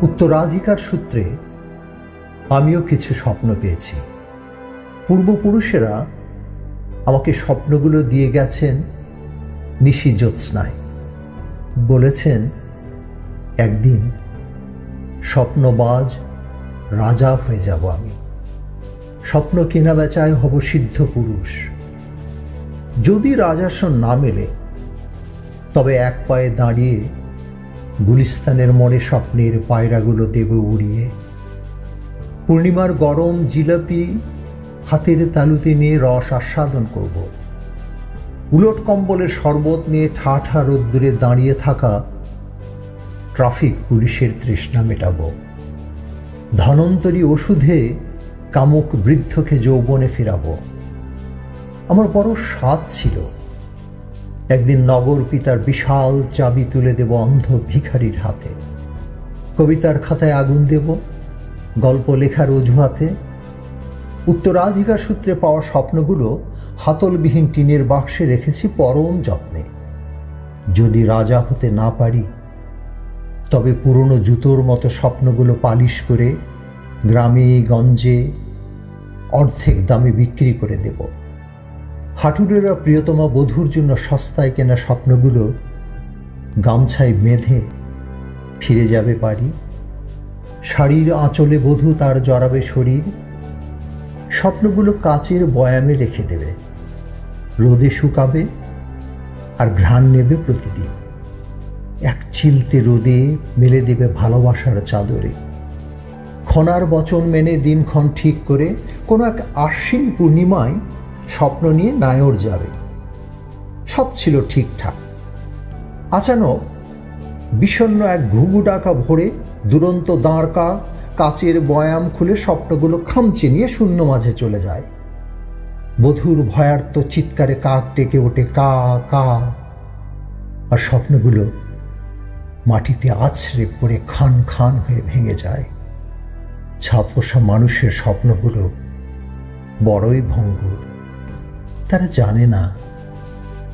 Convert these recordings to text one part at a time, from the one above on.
উত্তরাধিকার সূত্রে আমিও কিছু স্বপ্ন পেয়েছি। পূর্বপুরুষেরা আমাকে স্বপ্নগুলো দিয়ে গেছেন নিশি জ্যোৎস্নায়। বলেছেন একদিন স্বপ্নবাজ রাজা হয়ে যাব আমি, স্বপ্ন কেনা বেচায় হব সিদ্ধ পুরুষ। যদি রাজাসন না মেলে তবে এক পায়ে দাঁড়িয়ে গুলিস্তানের মোড়ে স্বপ্নের পায়রাগুলো দেব উড়িয়ে। পূর্ণিমার গরম জিলাপি হাতের তালুতে নিয়ে রস আস্বাদন করব। উলট কম্বলের শরবত নিয়ে ঠা ঠা রোদ্দুরে দাঁড়িয়ে থাকা ট্রাফিক পুলিশের তৃষ্ণা মেটাব। ধনন্তরী ওষুধে কামুক বৃদ্ধকে যৌবনে ফেরাব। আমার বড় স্বাদ ছিল একদিন নগর পিতার বিশাল চাবি তুলে দেব অন্ধ ভিখারির হাতে। কবিতার খাতায় আগুন দেব, গল্প লেখার অজুহাতে। উত্তরাধিকার সূত্রে পাওয়া স্বপ্নগুলো হাতলবিহীন টিনের বাক্সে রেখেছি পরম যত্নে। যদি রাজা হতে না পারি তবে পুরনো জুতোর মতো স্বপ্নগুলো পালিশ করে গ্রামে গঞ্জে অর্ধেক দামে বিক্রি করে দেব। হাঁটুরেরা প্রিয়তমা বধূর জন্য সস্তায় কেনা স্বপ্নগুলো গামছায় বেঁধে ফিরে যাবে বাড়ি। শাড়ির আঁচলে বধূ তার জড়াবে শরীর। স্বপ্নগুলো কাচের বয়ামে রেখে দেবে, রোদে শুকাবে আর ঘ্রাণ নেবে প্রতিদিন। এক চিলতে রোদে মেলে দেবে ভালোবাসার চাদরে। ক্ষণার বচন মেনে দিনক্ষণ ঠিক করে কোনো এক আশ্বিন পূর্ণিমায় স্বপ্ন নিয়ে নায়র যাবে। সব ছিল ঠিকঠাক। আচানক বিষণ্ণ এক ঘুঘু ডাকা ভোরে দুরন্ত দাঁড় কাক কাচের বয়াম খুলে স্বপ্নগুলো খামচে নিয়ে শূন্য মাঝে চলে যায়। বধূর ভয়ার্ত চিৎকারে কাক ডেকে ওঠে কা কা, আর স্বপ্নগুলো মাটিতে আছড়ে পড়ে খান খান হয়ে ভেঙে যায়। ছাপোষা মানুষের স্বপ্নগুলো বড়ই ভঙ্গুর। তারা জানে না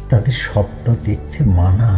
তাদের স্বপ্ন দেখতে মানা।